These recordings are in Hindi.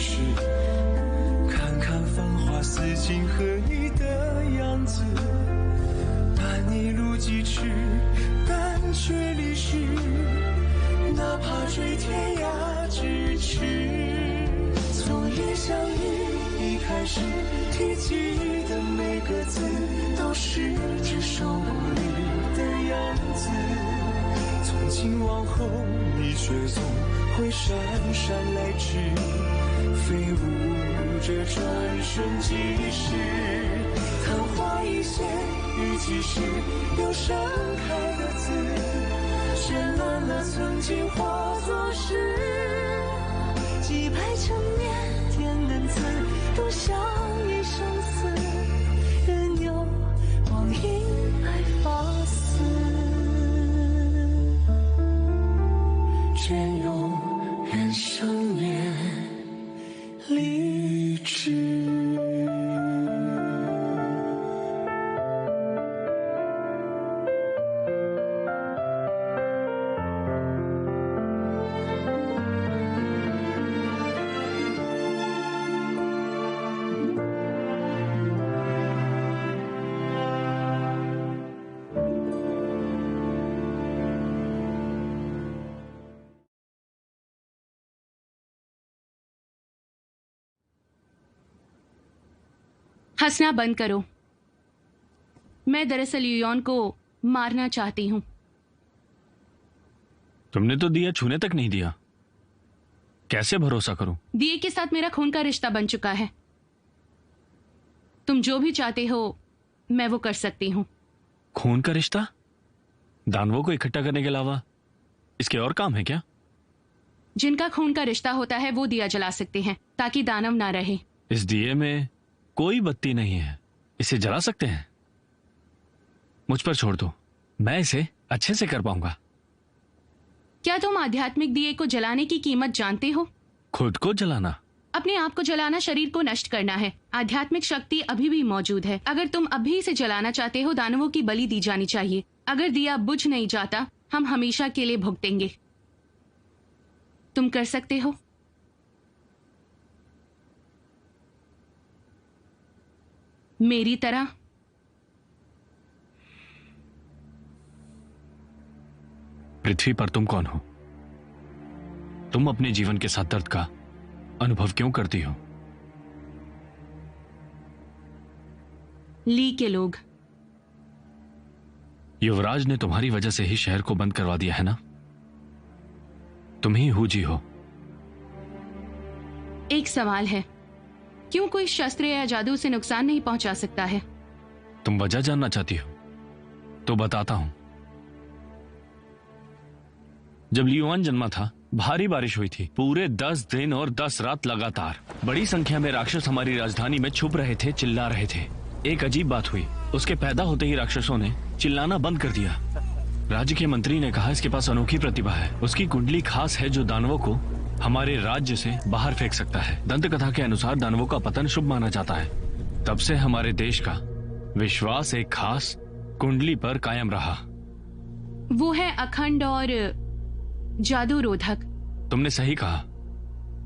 世，看看繁华似锦和你的样子，伴你路几尺，但却离世，哪怕追天涯咫尺。从一相遇一开始，提及的每个字，都是只手不离的样子。从今往后，你却总会姗姗来迟，飞舞着转瞬即逝。昙花一现，雨几时，又盛开的字，绚烂了曾经化作诗。几百成年天恩赐，多像一生死，任由光阴来发丝，隽永人生面励志。हंसना बंद करो। मैं दरअसल युआन को मारना चाहती हूं। तुमने तो दिया छूने तक नहीं दिया, कैसे भरोसा करूं? दिए के साथ मेरा खून का रिश्ता बन चुका है। तुम जो भी चाहते हो मैं वो कर सकती हूं। खून का रिश्ता? दानवों को इकट्ठा करने के अलावा इसके और काम है क्या? जिनका खून का रिश्ता होता है वो दिया जला सकते हैं ताकि दानव ना रहे। इस दिए में कोई बत्ती नहीं है, इसे जला सकते हैं? मुझ पर छोड़ दो, मैं इसे अच्छे से कर पाऊंगा। क्या तुम आध्यात्मिक दिए को जलाने की कीमत जानते हो? खुद को जलाना? अपने आप को जलाना शरीर को नष्ट करना है। आध्यात्मिक शक्ति अभी भी मौजूद है। अगर तुम अभी इसे जलाना चाहते हो, दानवों की बलि दी जानी चाहिए। अगर दिया बुझ नहीं जाता, हम हमेशा के लिए भुगतेंगे। तुम कर सकते हो? मेरी तरह? पृथ्वी पर तुम कौन हो? तुम अपने जीवन के साथ दर्द का अनुभव क्यों करती हो? ली के लोग। युवराज ने तुम्हारी वजह से ही शहर को बंद करवा दिया है ना? तुम ही हूजी हो। एक सवाल है, क्यों कोई शस्त्र या जादू से नुकसान नहीं पहुंचा सकता है? तुम वजह जानना चाहती हो तो बताता हूं। जब लियुआन जन्मा था, भारी बारिश हुई थी। पूरे 10 दिन और 10 रात लगातार। बड़ी संख्या में राक्षस हमारी राजधानी में छुप रहे थे, चिल्ला रहे थे। एक अजीब बात हुई, उसके पैदा होते ही राक्षसों ने चिल्लाना बंद कर दिया। राज्य के मंत्री ने कहा इसके पास अनोखी प्रतिभा है। उसकी कुंडली खास है जो दानवों को हमारे राज्य से बाहर फेंक सकता है। दंत कथा के अनुसार दानवों का पतन शुभ माना जाता है। तब से हमारे देश का विश्वास एक खास कुंडली पर कायम रहा। वो है अखंड और जादू रोधक। तुमने सही कहा,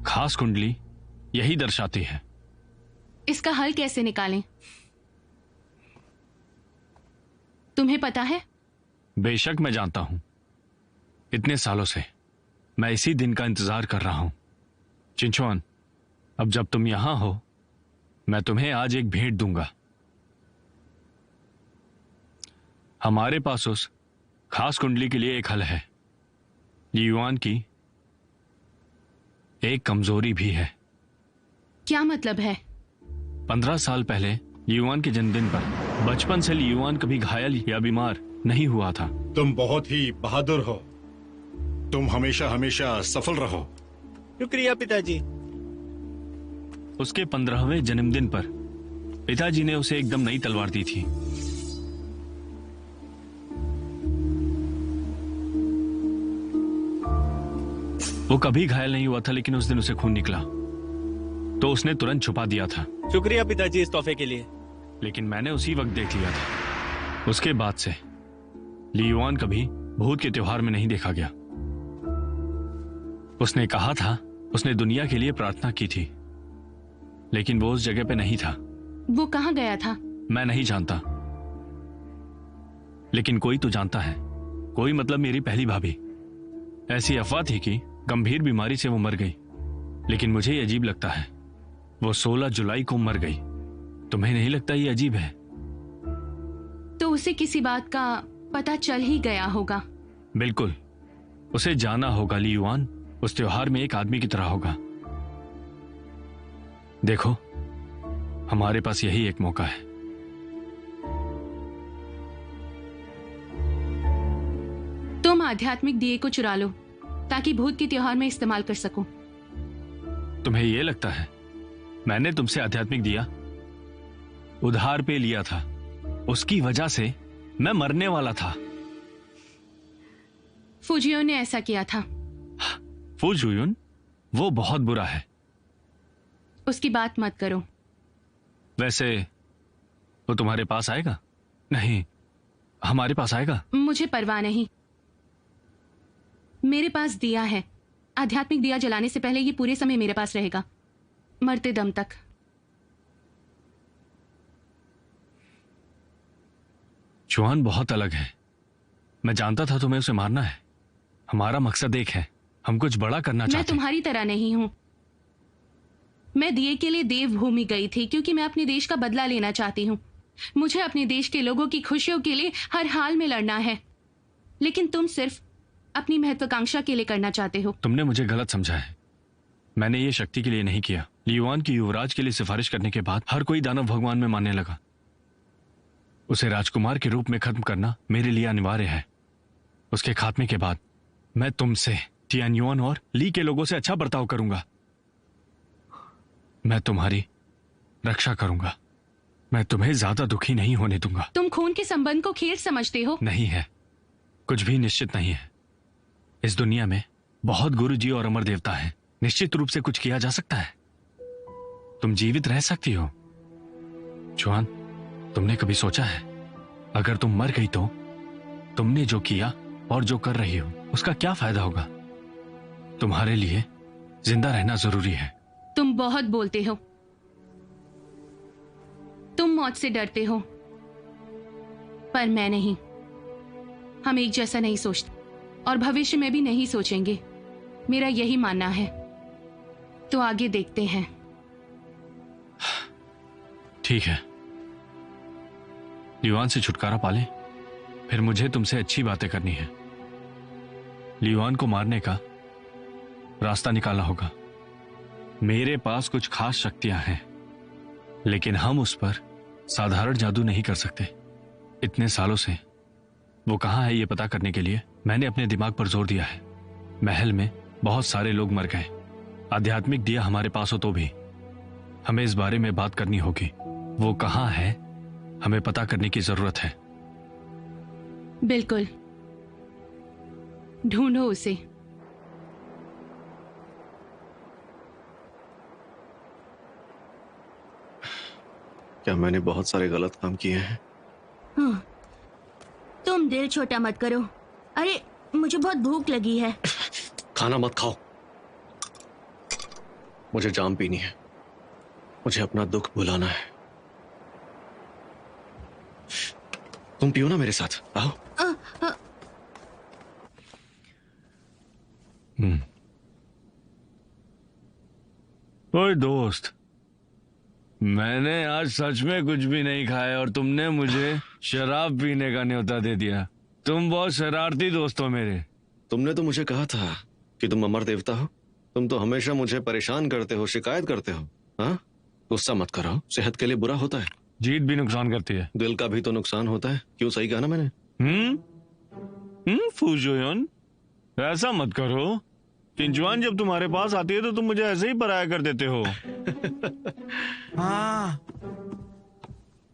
खास कुंडली यही दर्शाती है। इसका हल कैसे निकालें? तुम्हें पता है? बेशक मैं जानता हूं। इतने सालों से मैं इसी दिन का इंतजार कर रहा हूं। चिंचुआन, अब जब तुम यहां हो, मैं तुम्हें आज एक भेंट दूंगा। हमारे पास उस खास कुंडली के लिए एक हल है। युआन की एक कमजोरी भी है। क्या मतलब है? 15 साल पहले युआन के जन्मदिन पर बचपन से युआन कभी घायल या बीमार नहीं हुआ था। तुम बहुत ही बहादुर हो। तुम हमेशा हमेशा सफल रहो। शुक्रिया पिताजी। उसके 15वें जन्मदिन पर पिताजी ने उसे एकदम नई तलवार दी थी। वो कभी घायल नहीं हुआ था, लेकिन उस दिन उसे खून निकला तो उसने तुरंत छुपा दिया था। शुक्रिया पिताजी इस तोहफे के लिए। लेकिन मैंने उसी वक्त देख लिया था। उसके बाद से लियुआन कभी भूत के त्योहार में नहीं देखा गया। उसने कहा था, उसने दुनिया के लिए प्रार्थना की थी लेकिन वो उस जगह पे नहीं था। वो कहाँ गया था? मैं नहीं जानता, लेकिन कोई तो जानता है। कोई मतलब मेरी पहली भाभी। ऐसी अफवाह थी कि गंभीर बीमारी से वो मर गई, लेकिन मुझे ये अजीब लगता है, वो 16 जुलाई को मर गई। तुम्हें नहीं लगता ये अजीब है? तो उसे किसी बात का पता चल ही गया होगा। बिल्कुल, उसे जाना होगा ली युआन। उस त्योहार में एक आदमी की तरह होगा। देखो, हमारे पास यही एक मौका है। तुम आध्यात्मिक दिए को चुरा लो ताकि भूत के त्योहार में इस्तेमाल कर सको। तुम्हें यह लगता है मैंने तुमसे आध्यात्मिक दिया उधार पे लिया था? उसकी वजह से मैं मरने वाला था। फुजियोन ने ऐसा किया था। फुजियोन? वो बहुत बुरा है। उसकी बात मत करो। वैसे वो तुम्हारे पास आएगा? नहीं, हमारे पास आएगा। मुझे परवाह नहीं। मेरे पास दिया है। आध्यात्मिक दिया जलाने से पहले ये पूरे समय मेरे पास रहेगा, मरते दम तक। जुआन बहुत अलग है। मैं जानता था तुम्हें उसे मारना है। हमारा मकसद एक है, हम कुछ बड़ा करना चाहते हैं। मैं तुम्हारी तरह नहीं हूं। मैं दिए के लिए देवभूमि गई थी क्योंकि मैं अपने देश का बदला लेना चाहती हूं। मुझे अपने देश के लोगों की खुशियों के लिए हर हाल में लड़ना है, लेकिन तुम सिर्फ अपनी महत्वाकांक्षा के लिए करना चाहते हो। तुमने मुझे गलत समझा है। मैंने ये शक्ति के लिए नहीं किया। ली युआन की युवराज के लिए सिफारिश करने के बाद हर कोई दानव भगवान में मानने लगा। उसे राजकुमार के रूप में खत्म करना मेरे लिए अनिवार्य है। उसके खात्मे के बाद मैं तुमसे, टियान्युआन और ली के लोगों से अच्छा बर्ताव करूंगा। मैं तुम्हारी रक्षा करूंगा। मैं तुम्हें ज्यादा दुखी नहीं होने दूंगा। तुम खून के संबंध को खेल समझते हो। नहीं है, कुछ भी निश्चित नहीं है। इस दुनिया में बहुत गुरुजी और अमर देवता हैं। निश्चित रूप से कुछ किया जा सकता है। तुम जीवित रह सकती हो। जुआन, तुमने कभी सोचा है अगर तुम मर गई तो तुमने जो किया और जो कर रही हो उसका क्या फायदा होगा? तुम्हारे लिए जिंदा रहना जरूरी है। तुम बहुत बोलते हो। तुम मौत से डरते हो, पर मैं नहीं। हम एक जैसा नहीं सोचते और भविष्य में भी नहीं सोचेंगे। मेरा यही मानना है। तो आगे देखते हैं। ठीक है, युआन से छुटकारा पाले, फिर मुझे तुमसे अच्छी बातें करनी है। युआन को मारने का रास्ता निकालना होगा। मेरे पास कुछ खास शक्तियां हैं, लेकिन हम उस पर साधारण जादू नहीं कर सकते। इतने सालों से वो कहां है ये पता करने के लिए मैंने अपने दिमाग पर जोर दिया है। महल में बहुत सारे लोग मर गए। आध्यात्मिक दिया हमारे पास हो तो भी हमें इस बारे में बात करनी होगी। वो कहां है हमें पता करने की जरूरत है। बिल्कुल, ढूंढो उसे। क्या मैंने बहुत सारे गलत काम किए हैं? तुम दिल छोटा मत करो। अरे, मुझे बहुत भूख लगी है। खाना मत खाओ। मुझे जाम पीनी है। मुझे अपना दुख भुलाना है। तुम पियो ना मेरे साथ, आओ। ओए दोस्त, मैंने आज सच में कुछ भी नहीं खाया और तुमने मुझे शराब पीने का न्योता दे दिया। तुम बहुत शरारती दोस्त हो मेरे। तुमने तो मुझे कहा था कि तुम अमर देवता हो। तुम तो हमेशा मुझे परेशान करते हो, शिकायत करते हो। हाँ, गुस्सा मत करो, सेहत के लिए बुरा होता है। जीत भी नुकसान करती है। दिल का भी तो नुकसान होता है। क्यों, सही कहा ना मैंने? फुजियोन, ऐसा मत करो। किंजुआन जब तुम्हारे पास आती है तो तुम मुझे ऐसे ही पराया कर देते हो। हाँ,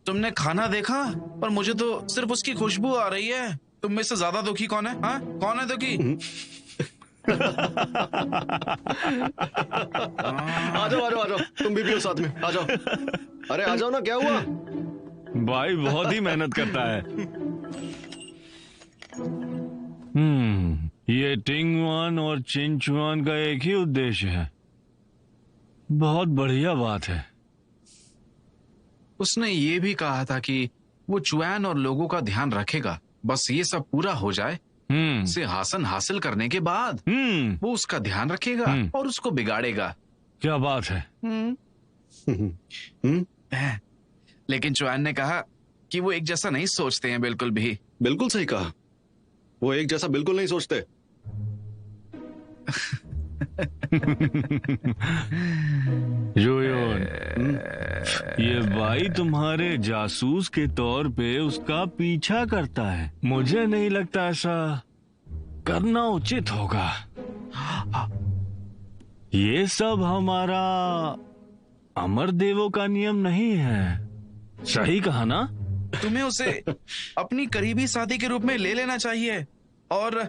तुमने खाना देखा? पर मुझे तो सिर्फ उसकी खुशबू आ रही है। तुम में से ज्यादा दुखी कौन है? हाँ, कौन है दुखी? आ जाओ आ जाओ आ जाओ, तुम भी पियो साथ में, आ जाओ। अरे आ जाओ ना, क्या हुआ? भाई बहुत ही मेहनत करता है। ये टिंगवान और चिंचुआन का एक ही उद्देश्य है। बहुत बढ़िया बात है। उसने ये भी कहा था कि वो चुआन और लोगों का ध्यान रखेगा। बस ये सब पूरा हो जाए, सिंहासन हासिल करने के बाद वो उसका ध्यान रखेगा और उसको बिगाड़ेगा। क्या बात है। लेकिन चुआन ने कहा कि वो एक जैसा नहीं सोचते हैं बिल्कुल भी। बिल्कुल सही कहा, वो एक जैसा बिल्कुल नहीं सोचते। योयोन, ये भाई तुम्हारे जासूस के तौर पे उसका पीछा करता है। मुझे नहीं लगता ऐसा करना उचित होगा। ये सब हमारा अमरदेवों का नियम नहीं है। सही कहा ना? तुम्हें उसे अपनी करीबी साथी के रूप में ले लेना चाहिए। और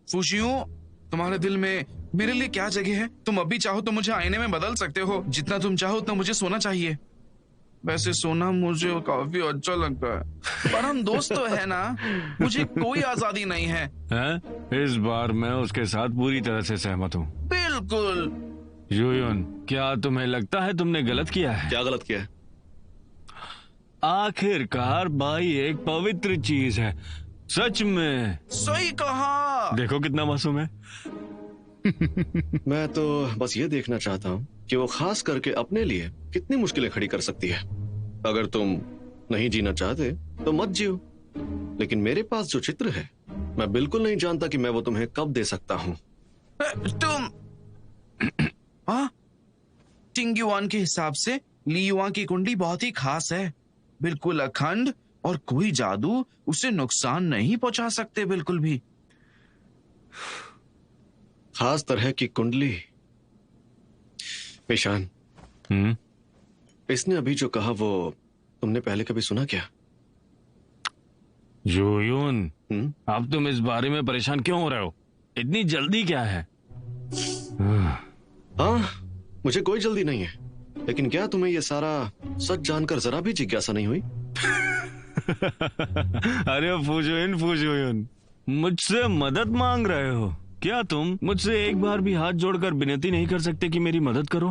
फुशियों, तुम्हारे दिल में मेरे लिए क्या जगह है? तुम अभी चाहो तो मुझे आईने में बदल सकते हो। जितना तुम चाहो उतना मुझे सोना चाहिए। वैसे सोना मुझे काफी अच्छा लगता है, पर हम दोस्त तो है ना, मुझे कोई आजादी नहीं है। इस बार मैं उसके साथ पूरी तरह से सहमत हूँ। बिल्कुल। योयोन, क्या तुम्हें लगता है तुमने गलत किया है? क्या गलत किया है? आखिरकार भाई एक पवित्र चीज है। सच में सही कहा। देखो कितना मासूम है। मैं तो बस ये देखना चाहता हूँ कि वो खास करके अपने लिए कितनी मुश्किलें खड़ी कर सकती है। अगर तुम नहीं जीना चाहते तो मत जियो, लेकिन मेरे पास जो चित्र है, मैं बिल्कुल नहीं जानता कि मैं वो तुम्हें कब दे सकता हूँ। तुम टिंग युआन के हिसाब से ली युआन की कुंडली बहुत ही खास है, बिल्कुल अखंड, और कोई जादू उसे नुकसान नहीं पहुंचा सकते बिल्कुल भी। खास तरह की कुंडली। ईशान, इसने अभी जो कहा वो तुमने पहले कभी सुना क्या? योयोन, अब तुम इस बारे में परेशान क्यों हो रहे हो? इतनी जल्दी क्या है? हाँ, मुझे कोई जल्दी नहीं है, लेकिन क्या तुम्हें ये सारा सच जानकर जरा भी जिज्ञासा नहीं हुई? अरे फुजोइन, मुझसे मदद मांग रहे हो क्या? तुम मुझसे एक बार भी हाथ जोड़कर विनती नहीं कर सकते कि मेरी मदद करो?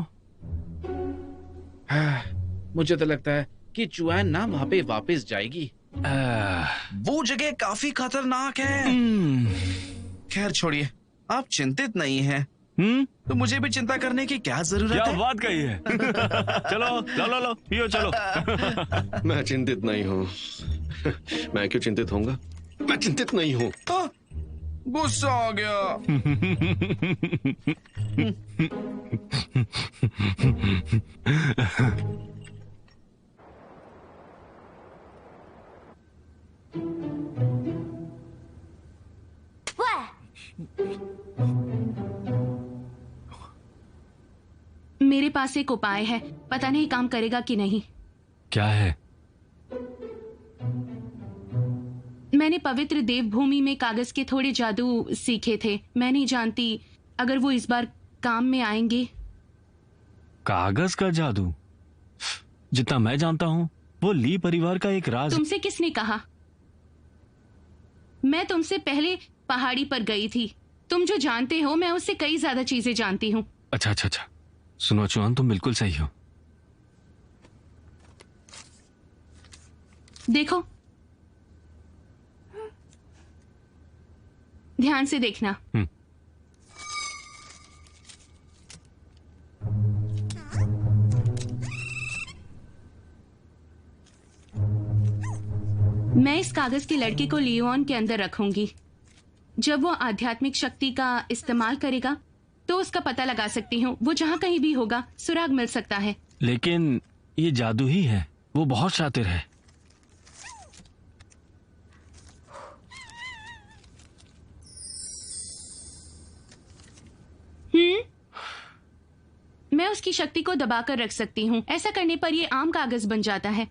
मुझे तो लगता है कि चुआन ना वहाँ पे वापस जाएगी। वो जगह काफी खतरनाक है। खैर छोड़िए, आप चिंतित नहीं हैं। तो मुझे भी चिंता करने की क्या जरूरत है? क्या बात कही है। चलो लो पियो चलो। मैं चिंतित नहीं हूँ। मैं क्यों चिंतित होऊंगा? मैं चिंतित नहीं हूँ। गुस्सा आ गया। मेरे पास एक उपाय है, पता नहीं काम करेगा कि नहीं। क्या है? मैंने पवित्र देवभूमि में कागज के थोड़े जादू सीखे थे। मैं नहीं जानती अगर वो इस बार काम में आएंगे। कागज का जादू? जितना मैं जानता हूँ वो ली परिवार का एक राज। तुमसे किसने कहा? मैं तुमसे पहले पहाड़ी पर गई थी। तुम जो जानते हो मैं उससे कई ज्यादा चीजें जानती हूँ। अच्छा। सुनो चुआन, तुम बिल्कुल सही हो। देखो, ध्यान से देखना। मैं इस कागज के लड़के को लियोन के अंदर रखूंगी। जब वो आध्यात्मिक शक्ति का इस्तेमाल करेगा तो उसका पता लगा सकती हूँ। वो जहाँ कहीं भी होगा सुराग मिल सकता है। लेकिन ये जादू ही है, वो बहुत शातिर है। मैं उसकी शक्ति को दबाकर रख सकती हूँ। ऐसा करने पर ये आम कागज बन जाता है।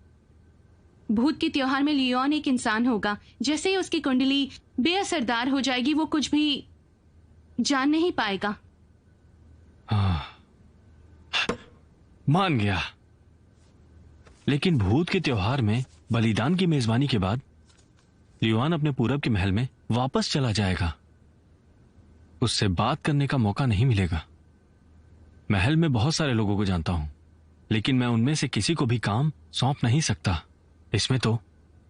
भूत के त्योहार में लियोन एक इंसान होगा। जैसे ही उसकी कुंडली बेअसरदार हो जाएगी वो कुछ भी जान नहीं पाएगा। मान गया। लेकिन भूत के त्योहार में बलिदान की मेजबानी के बाद लियोन अपने पूरब के महल में वापस चला जाएगा। उससे बात करने का मौका नहीं मिलेगा। महल में बहुत सारे लोगों को जानता हूं। लेकिन मैं उनमें से किसी को भी काम सौंप नहीं सकता। इसमें तो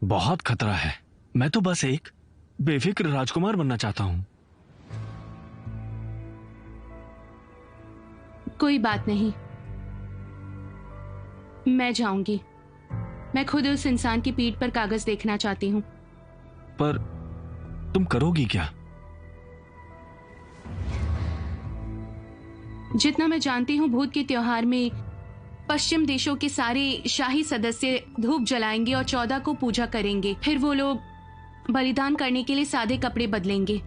बहुत खतरा है। मैं तो बस एक बेफिक्र राजकुमार बनना चाहता हूं। कोई बात नहीं, मैं जाऊंगी। मैं खुद उस इंसान की पीठ पर कागज देखना चाहती हूँ। पर तुम करोगी क्या? जितना मैं जानती हूँ, भूत के त्योहार में पश्चिम देशों के सारे शाही सदस्य धूप जलाएंगे और 14 को पूजा करेंगे। फिर वो लोग बलिदान करने के लिए सादे कपड़े बदलेंगे।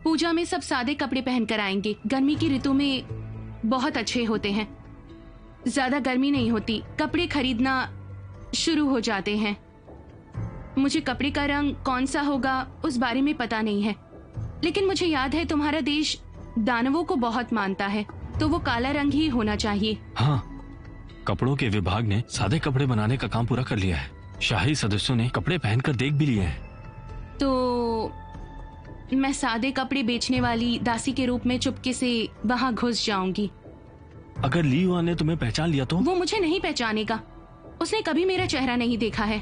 पूजा में सब सादे कपड़े पहनकर आएंगे। गर्मी की ऋतु में बहुत अच्छे होते हैं, ज्यादा गर्मी नहीं होती, कपड़े खरीदना शुरू हो जाते हैं। मुझे कपड़े का रंग कौन सा होगा उस बारे में पता नहीं है, लेकिन मुझे याद है तुम्हारा देश दानवों को बहुत मानता है, तो वो काला रंग ही होना चाहिए। हाँ, कपड़ों के विभाग ने सादे कपड़े बनाने का काम पूरा कर लिया है। शाही सदस्यों ने कपड़े पहनकर देख भी लिए हैं। तो मैं सादे कपड़े बेचने वाली दासी के रूप में चुपके से वहां घुस जाऊंगी। अगर ली युआन ने तुम्हें पहचान लिया तो? वो मुझे नहीं पहचानेगा, उसने कभी मेरा चेहरा नहीं देखा है।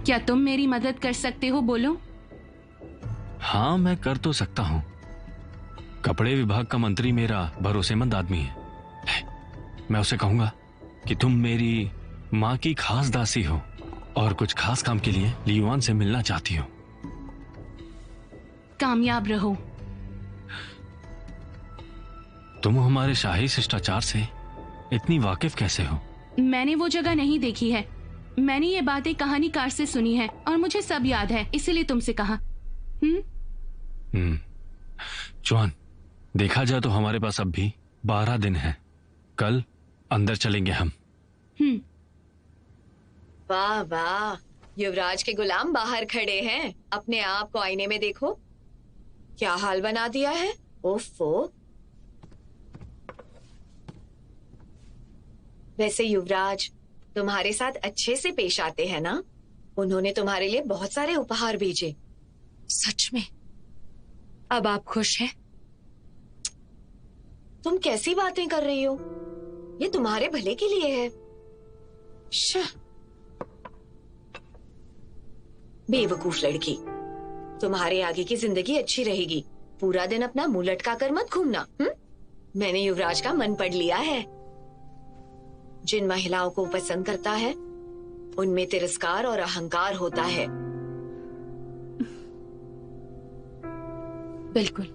क्या तुम मेरी मदद कर सकते हो? बोलो। हाँ, मैं कर तो सकता हूँ। कपड़े विभाग का मंत्री मेरा भरोसेमंद आदमी है। मैं उसे कहूंगा कि तुम मेरी माँ की खास दासी हो और कुछ खास काम के लिए ली युआन से मिलना चाहती हो। कामयाब रहो। तुम हमारे शाही शिष्टाचार से इतनी वाकिफ कैसे हो? मैंने वो जगह नहीं देखी है। मैंने ये बातें कहानीकार से सुनी है और मुझे सब याद है, इसीलिए तुमसे कहा। जुआन, देखा जाए तो हमारे पास अब भी 12 दिन है। कल अंदर चलेंगे हम। वाह वाह, युवराज के गुलाम बाहर खड़े हैं। अपने आप को आईने में देखो, क्या हाल बना दिया है। ओफो। वैसे युवराज तुम्हारे साथ अच्छे से पेश आते हैं ना? उन्होंने तुम्हारे लिए बहुत सारे उपहार भेजे। सच में? अब आप खुश हैं? तुम कैसी बातें कर रही हो? ये तुम्हारे भले के लिए है। बेवकूफ लड़की, तुम्हारे आगे की जिंदगी अच्छी रहेगी। पूरा दिन अपना मुंह लटका कर मत घूमना। मैंने युवराज का मन पढ़ लिया है। जिन महिलाओं को पसंद करता है उनमें तिरस्कार और अहंकार होता है। बिल्कुल।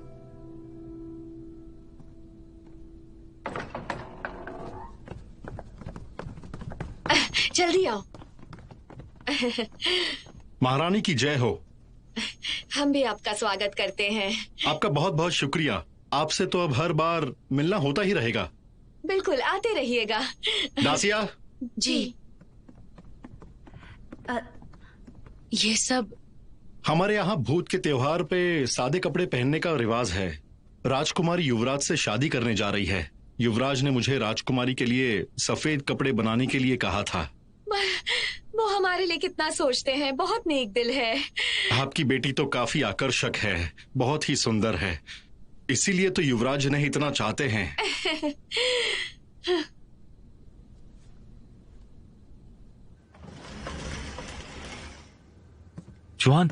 जल्दी आओ। महारानी की जय हो। हम भी आपका स्वागत करते हैं। आपका बहुत बहुत शुक्रिया। आपसे तो अब हर बार मिलना होता ही रहेगा। बिल्कुल, आते रहिएगा। दासिया जी। ये सब हमारे यहाँ भूत के त्योहार पे सादे कपड़े पहनने का रिवाज है। राजकुमारी युवराज से शादी करने जा रही है। युवराज ने मुझे राजकुमारी के लिए सफेद कपड़े बनाने के लिए कहा था। वो हमारे लिए कितना सोचते हैं, बहुत नेक दिल है। आपकी बेटी तो काफी आकर्षक है, बहुत ही सुंदर है, इसीलिए तो युवराज ने इतना चाहते हैं। जुआन,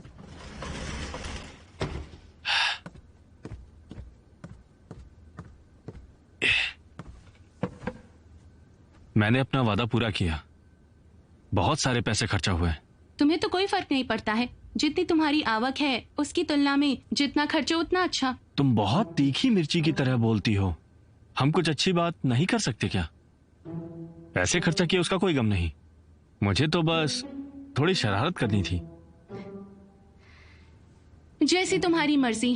मैंने अपना वादा पूरा किया। बहुत सारे पैसे खर्चा हुए। तुम्हें तो कोई फर्क नहीं पड़ता है। जितनी तुम्हारी आवक है उसकी तुलना में जितना खर्चा उतना अच्छा। तुम बहुत तीखी मिर्ची की तरह बोलती हो। हम कुछ अच्छी बात नहीं कर सकते क्या? पैसे खर्चा किए उसका कोई गम नहीं। मुझे तो बस थोड़ी शरारत करनी थी। जैसी तुम्हारी मर्जी।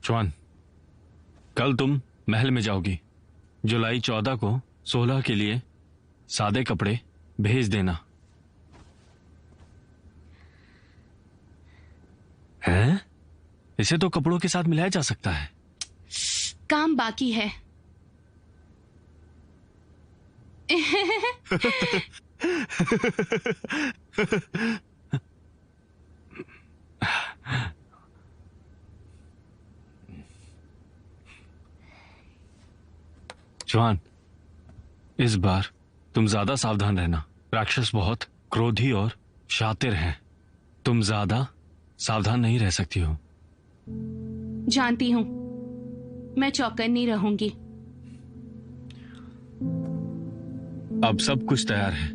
जुआन, कल तुम महल में जाओगी। जुलाई 14 को 16 के लिए सादे कपड़े भेज देना। हैं? इसे तो कपड़ों के साथ मिलाया जा सकता है। काम बाकी है। जवान, इस बार तुम ज्यादा सावधान रहना। राक्षस बहुत क्रोधी और शातिर हैं। तुम ज्यादा सावधान नहीं रह सकती हो। जानती हूँ, मैं चौकन्नी रहूंगी। अब सब कुछ तैयार है,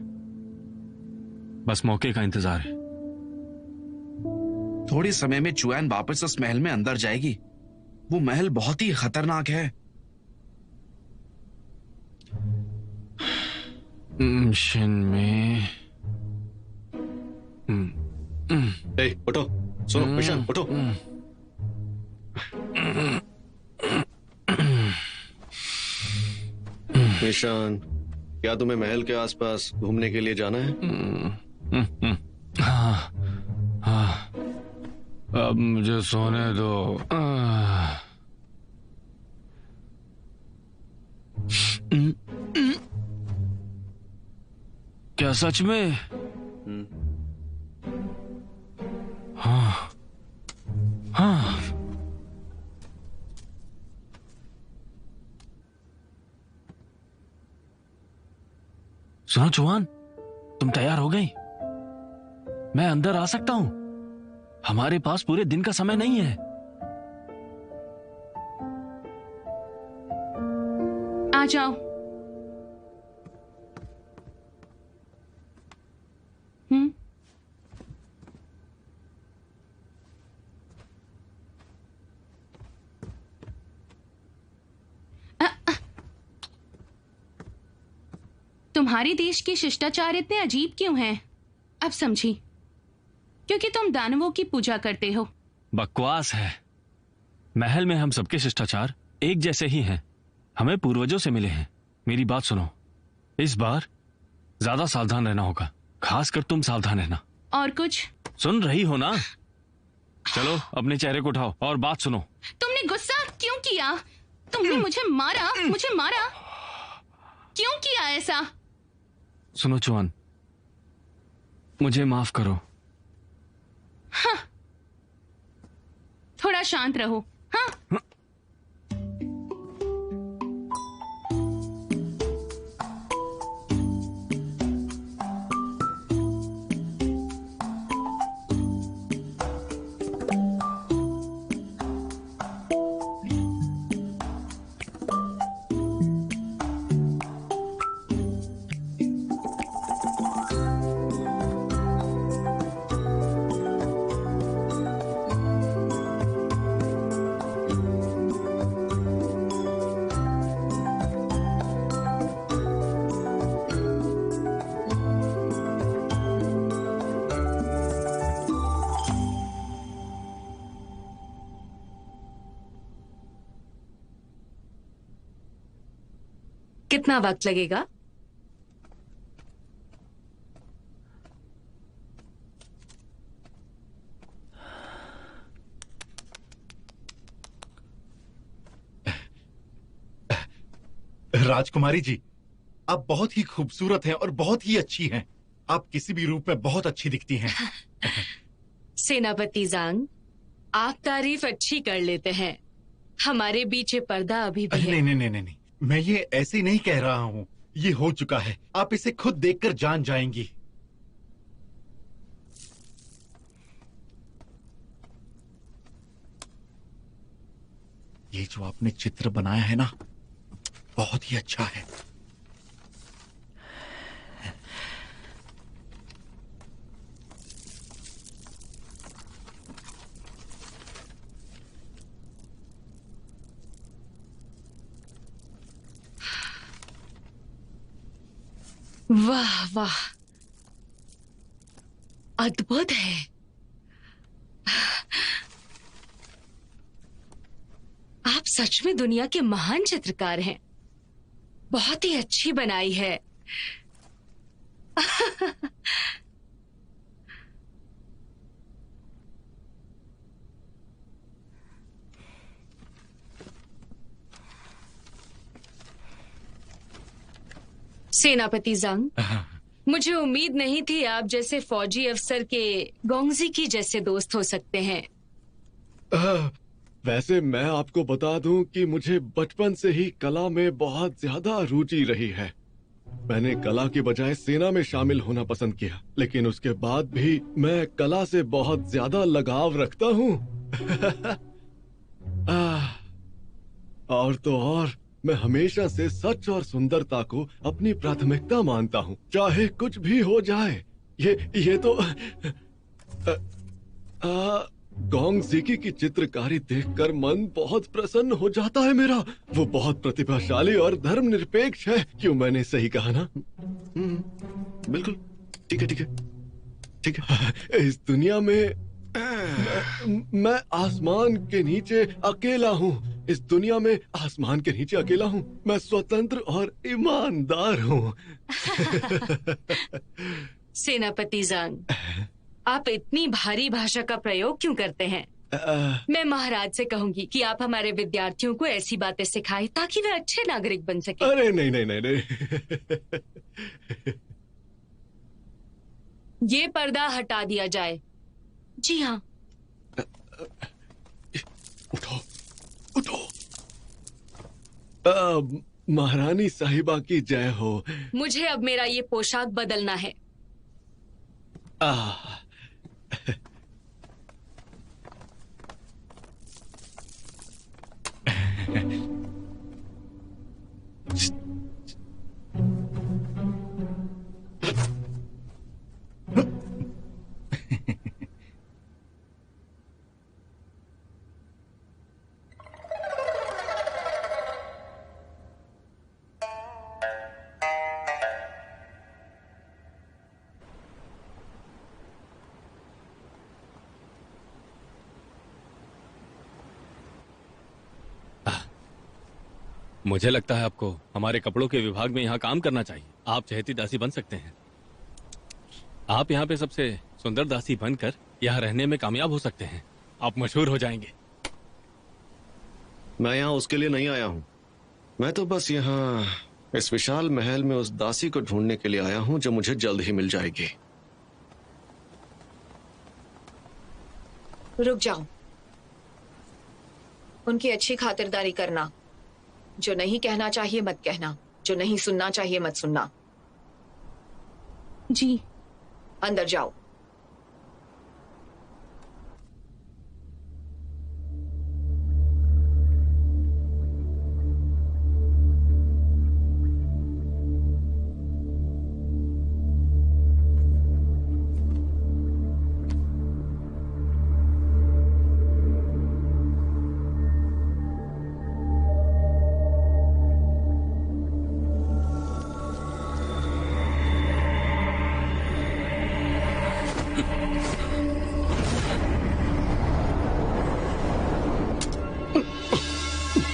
बस मौके का इंतजार है। थोड़े समय में चुआन वापस उस महल में अंदर जाएगी। वो महल बहुत ही खतरनाक है। मिशन में उठो, सुनो मिशन, उठो। मिशन, क्या तुम्हें महल के आसपास घूमने के लिए जाना है? हाँ, हाँ, अब मुझे सोने दो। क्या सच में? हाँ, हाँ। सुनो चौहान, तुम तैयार हो गई? मैं अंदर आ सकता हूं? हमारे पास पूरे दिन का समय नहीं है। आ जाओ। तुम्हारे देश के शिष्टाचार इतने अजीब क्यों हैं? अब समझी, क्योंकि तुम दानवों की पूजा करते हो। बकवास है। महल में हम सबके शिष्टाचार एक जैसे ही हैं। हमें पूर्वजों से मिले हैं। मेरी बात सुनो, इस बार ज्यादा सावधान रहना होगा, खासकर तुम सावधान रहना। और कुछ? सुन रही हो ना? चलो अपने चेहरे को उठाओ और बात सुनो। तुमने गुस्सा क्यों किया? तुमने मुझे मारा, मुझे मारा क्यों किया ऐसा? सुनो चौहान, मुझे माफ करो। हाँ, थोड़ा शांत रहो। हाँ, कितना वक्त लगेगा? राजकुमारी जी, आप बहुत ही खूबसूरत हैं और बहुत ही अच्छी हैं। आप किसी भी रूप में बहुत अच्छी दिखती हैं। सेनापति जांग, आप तारीफ अच्छी कर लेते हैं। हमारे बीच ये पर्दा अभी भी है। नहीं नहीं नहीं नहीं, मैं ये ऐसे नहीं कह रहा हूँ। ये हो चुका है, आप इसे खुद देखकर जान जाएंगी। ये जो आपने चित्र बनाया है ना, बहुत ही अच्छा है। वाह वाह, अद्भुत है। आप सच में दुनिया के महान चित्रकार हैं। बहुत ही अच्छी बनाई है। सेनापति जंग, मुझे उम्मीद नहीं थी आप जैसे फौजी अफसर के गोंगजी की जैसे दोस्त हो सकते हैं। वैसे मैं आपको बता दूं कि मुझे बचपन से ही कला में बहुत ज्यादा रुचि रही है। मैंने कला की बजाय सेना में शामिल होना पसंद किया, लेकिन उसके बाद भी मैं कला से बहुत ज्यादा लगाव रखता हूँ। और तो और मैं हमेशा से सच और सुंदरता को अपनी प्राथमिकता मानता हूँ, चाहे कुछ भी हो जाए। ये तो गोंग जिकी की चित्रकारी देखकर मन बहुत प्रसन्न हो जाता है मेरा। वो बहुत प्रतिभाशाली और धर्मनिरपेक्ष है। क्यों, मैंने सही कहा ना? बिल्कुल ठीक है, ठीक है, ठीक है। इस दुनिया में मैं आसमान के नीचे अकेला हूँ। इस दुनिया में आसमान के नीचे अकेला हूँ। मैं स्वतंत्र और ईमानदार हूँ। सेनापति जांग, आप इतनी भारी भाषा का प्रयोग क्यों करते हैं? मैं महाराज से कहूंगी कि आप हमारे विद्यार्थियों को ऐसी बातें सिखाएं ताकि वे अच्छे नागरिक बन सके। अरे नहीं नहीं नहीं नहीं। ये पर्दा हटा दिया जाए। जी हाँ। उठो उठो। महारानी साहिबा की जय हो। मुझे अब मेरा ये पोशाक बदलना है। मुझे लगता है आपको हमारे कपड़ों के विभाग में यहाँ काम करना चाहिए। आप चहेती दासी बन सकते हैं। आप यहाँ पे सबसे सुंदर दासी बनकर यहाँ रहने में कामयाब हो सकते हैं। आप मशहूर हो जाएंगे। मैं यहाँ उसके लिए नहीं आया हूँ। मैं तो बस यहाँ इस विशाल महल में उस दासी को ढूंढने के लिए आया हूँ जो मुझे जल्द ही मिल जाएगी। रुक जाओ। उनकी अच्छी खातिरदारी करना। जो नहीं कहना चाहिए मत कहना, जो नहीं सुनना चाहिए मत सुनना। जी। अंदर जाओ।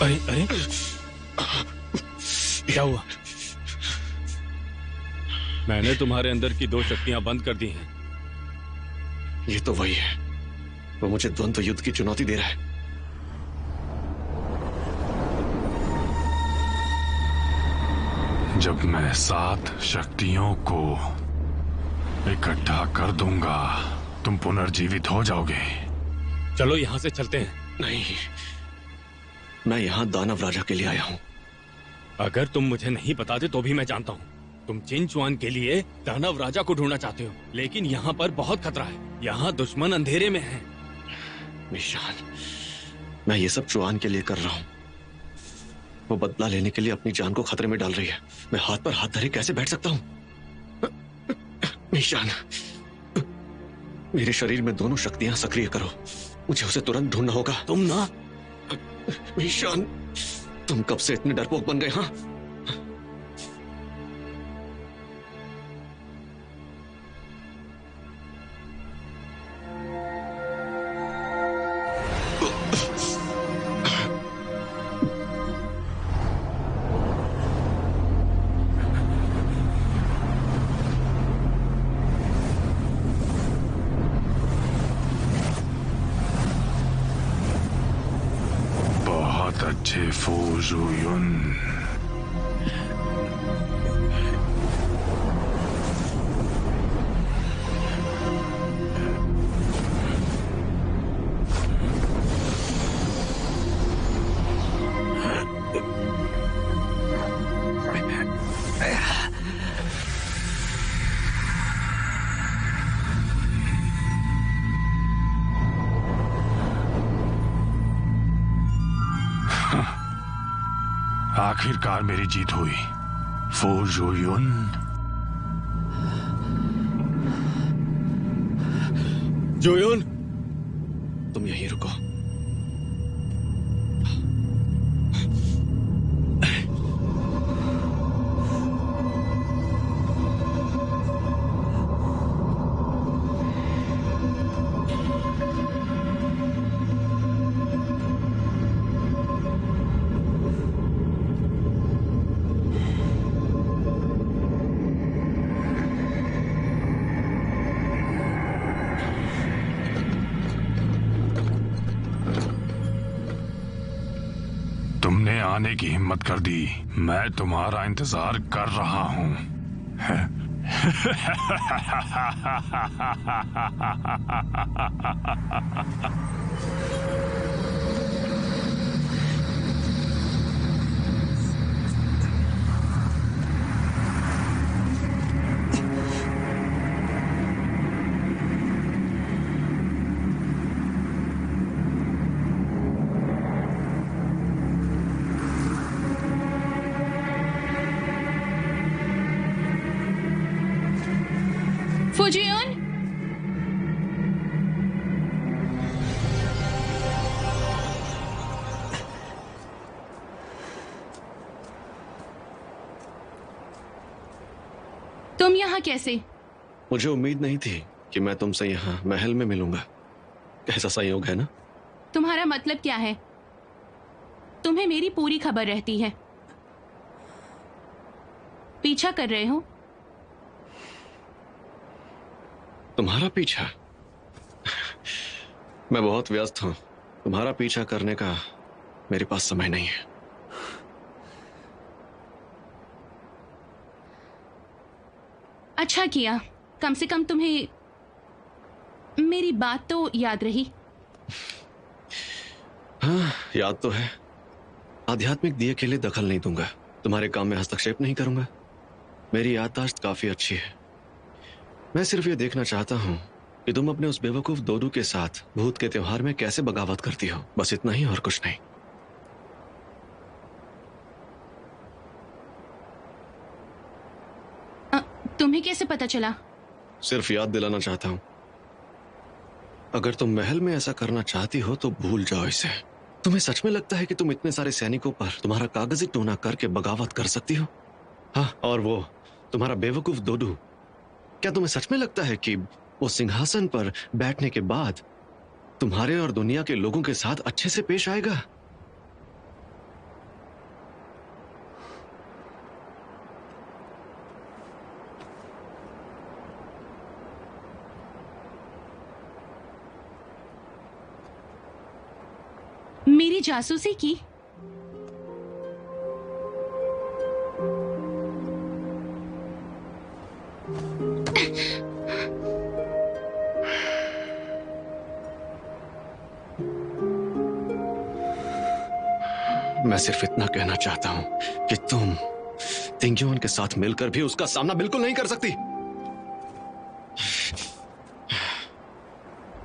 अरे अरे क्या हुआ? मैंने तुम्हारे अंदर की 2 शक्तियां बंद कर दी हैं। ये तो वही है। वो मुझे द्वंद्व युद्ध की चुनौती दे रहा है। जब मैं 7 शक्तियों को इकट्ठा कर दूंगा, तुम पुनर्जीवित हो जाओगे। चलो यहाँ से चलते हैं। नहीं, मैं यहाँ दानव राजा के लिए आया हूँ। अगर तुम मुझे नहीं बताते तो भी मैं जानता हूँ। तुम चिन चुआन के लिए दानव राजा को ढूंढना चाहते हो, लेकिन यहाँ पर बहुत खतरा है। यहाँ दुश्मन अंधेरे में है। निशान, मैं ये सब चुआन के लिए कर रहा हूँ। वो बदला लेने के लिए अपनी जान को खतरे में डाल रही है। मैं हाथ पर हाथ धरे कैसे बैठ सकता हूँ? निशान, मेरे शरीर में दोनों शक्तियां सक्रिय करो। मुझे उसे तुरंत ढूंढना होगा। तुम ना निशान, तुम कब से इतने डरपोक बन गए? हाँ, अच्छे फूजुयुन। आखिरकार मेरी जीत हुई। फू जुयुन। जुयुन, तुम यहीं रुको। तुमने आने की हिम्मत कर दी। मैं तुम्हारा इंतजार कर रहा हूं। फुजियोन, तुम यहाँ कैसे? मुझे उम्मीद नहीं थी कि मैं तुमसे यहाँ महल में मिलूंगा। कैसा संयोग है ना? तुम्हारा मतलब क्या है? तुम्हें मेरी पूरी खबर रहती है। पीछा कर रहे हो? तुम्हारा पीछा? मैं बहुत व्यस्त हूं। तुम्हारा पीछा करने का मेरे पास समय नहीं है। अच्छा किया, कम से कम तुम्हें मेरी बात तो याद रही। हाँ, याद तो है। आध्यात्मिक दिए के लिए दखल नहीं दूंगा, तुम्हारे काम में हस्तक्षेप नहीं करूंगा। मेरी याददाश्त काफी अच्छी है। मैं सिर्फ ये देखना चाहता हूं कि तुम अपने उस बेवकूफ दोदू के साथ भूत के त्योहार में कैसे बगावत करती हो। बस इतना ही और कुछ नहीं। तुम्हें कैसे पता चला? सिर्फ याद दिलाना चाहता हूं। अगर तुम महल में ऐसा करना चाहती हो तो भूल जाओ इसे। तुम्हें सच में लगता है कि तुम इतने सारे सैनिकों पर तुम्हारा कागजी टोना करके बगावत कर सकती हो? हाँ, और वो तुम्हारा बेवकूफ दोदू, क्या तुम्हें सच में लगता है कि वो सिंहासन पर बैठने के बाद तुम्हारे और दुनिया के लोगों के साथ अच्छे से पेश आएगा? मेरी जासूसी की? मैं सिर्फ इतना कहना चाहता हूं कि तुम तिंग्योन के साथ मिलकर भी उसका सामना बिल्कुल नहीं कर सकती।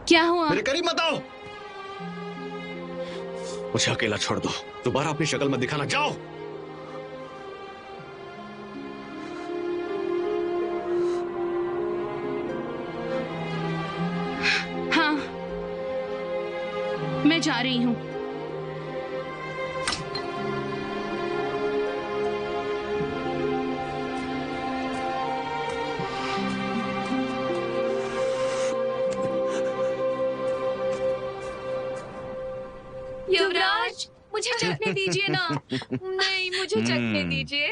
क्या हुआ? मेरे करीब मत आओ। मुझे अकेला छोड़ दो। दोबारा अपनी शक्ल मत दिखाना। जाओ। हाँ, मैं जा रही हूँ। युवराज, मुझे चखने दीजिए ना। नहीं, मुझे चखने दीजिए।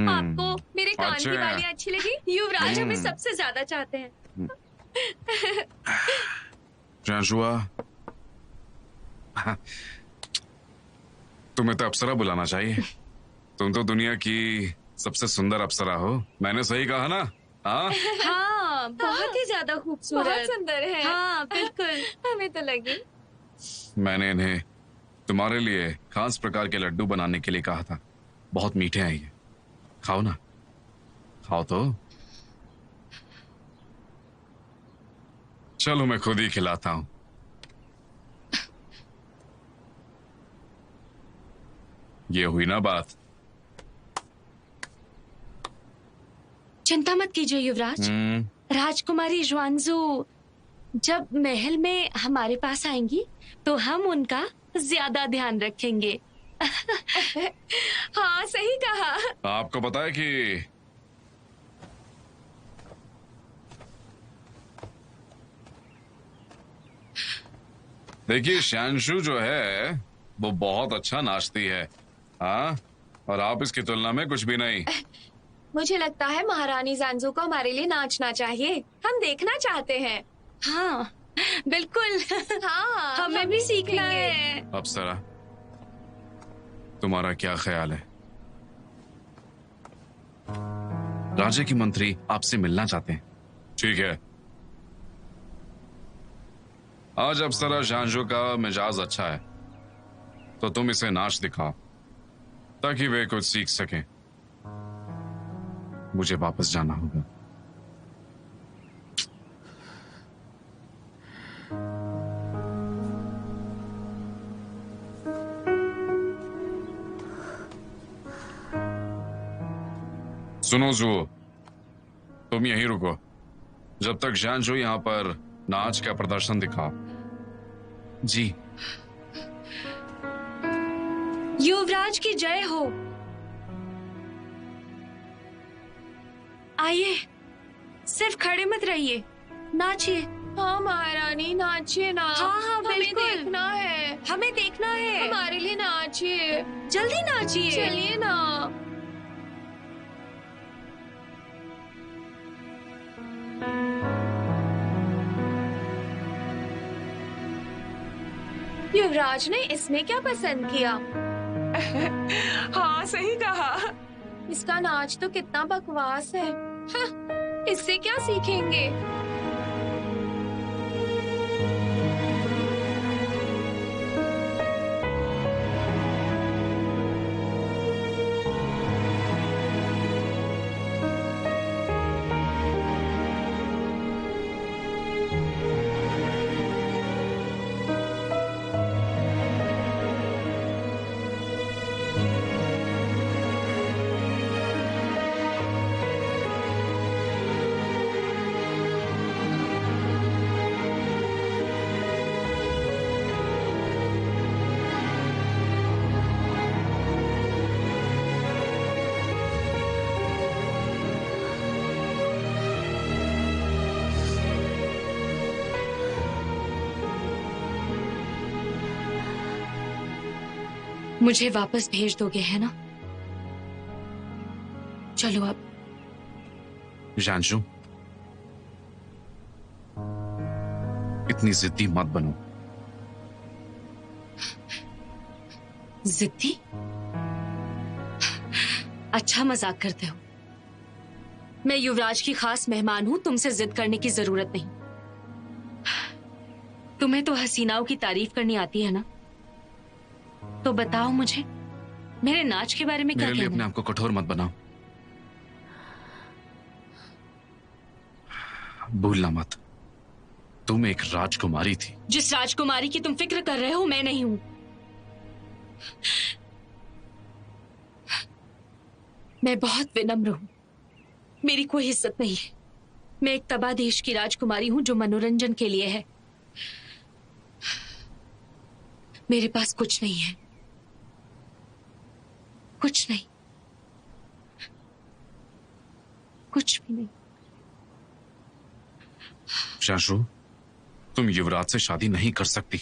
आपको मेरे कान की बालियां अच्छी लगी? युवराज हमें सबसे ज्यादा चाहते हैं। जाशुआ, तुम्हें तो अप्सरा बुलाना चाहिए। तुम तो दुनिया की सबसे सुंदर अप्सरा हो। मैंने सही कहा ना? हाँ, हाँ, बहुत ही ज्यादा खूबसूरत, बहुत सुंदर है। हाँ, बिल्कुल। हमें तो लगी। मैंने इन्हें तुम्हारे लिए खास प्रकार के लड्डू बनाने के लिए कहा था। बहुत मीठे हैं ये। खाओ ना, खाओ तो। चलो मैं खुद ही खिलाता हूं। ये हुई ना बात। चिंता मत कीजिए युवराज। राजकुमारी ज्वांजू जब महल में हमारे पास आएंगी तो हम उनका ज्यादा ध्यान रखेंगे। हाँ सही कहा। आपको पता है कि देखिए शानशु जो है वो बहुत अच्छा नाचती है। हाँ, और आप इसकी तुलना में कुछ भी नहीं। मुझे लगता है महारानी जानजू को हमारे लिए नाचना चाहिए। हम देखना चाहते हैं। हाँ बिल्कुल। हाँ हमें भी सीखना है। अप्सरा, तुम्हारा क्या ख्याल है? राजा की मंत्री आपसे मिलना चाहते हैं। ठीक है, आज अप्सरा शानशु का मिजाज अच्छा है तो तुम इसे नाच दिखाओ ताकि वे कुछ सीख सकें। मुझे वापस जाना होगा। सुनो जुओ, तुम यहीं रुको जब तक शानशु यहां पर नाच का प्रदर्शन दिखाओ। जी। युवराज की जय हो। आइए, सिर्फ खड़े मत रहिए, नाचिए। हाँ महारानी नाचिए ना। हाँ हाँ हमें बिल्कुल। देखना है। हमें देखना है। हमारे लिए नाचिए। जल्दी नाचिए। चलिए ना। युवराज ने इसमें क्या पसंद किया? हाँ सही कहा। इसका नाच तो कितना बकवास है। इससे क्या सीखेंगे? मुझे वापस भेज दोगे है ना? चलो अब। शानशु, इतनी जिद्दी मत बनो। जिद्दी? अच्छा मजाक करते हो। मैं युवराज की खास मेहमान हूं, तुमसे जिद करने की जरूरत नहीं। तुम्हें तो हसीनाओं की तारीफ करनी आती है ना? तो बताओ मुझे मेरे नाच के बारे में क्या मेरे लिए कहना अपने है? आप को कठोर मत बनाओ। भूलना मत, तुम एक राजकुमारी थी। जिस राजकुमारी की तुम फिक्र कर रहे हो मैं नहीं हूं। मैं बहुत विनम्र हूं, मेरी कोई इज्जत नहीं है। मैं एक तबाह देश की राजकुमारी हूं जो मनोरंजन के लिए है। मेरे पास कुछ नहीं है, कुछ नहीं, कुछ भी नहीं। शानशु, तुम युवराज से शादी नहीं कर सकती।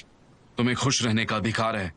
तुम्हें खुश रहने का अधिकार है।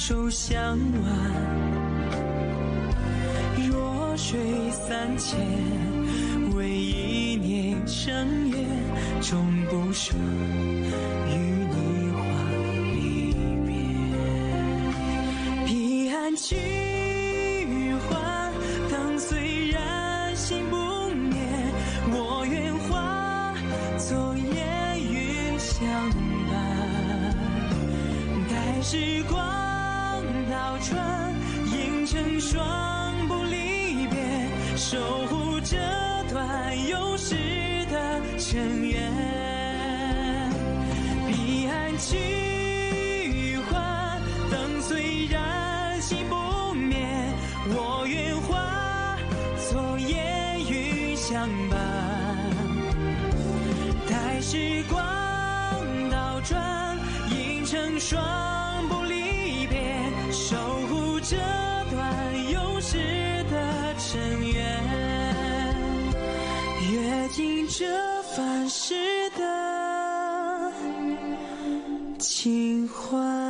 手相挽。弱水三千，为一念生厌，终不舍与你话离别。彼岸去还，灯虽然心不灭，我愿化作烟云相伴。待时光倒转，映成双不离别，守护这段有时的尘缘。彼岸去还，灯虽然心不灭，我愿化作烟云相伴。待时光倒转，映成双不离别，守护这段有时的尘缘。阅尽这凡世的情怀。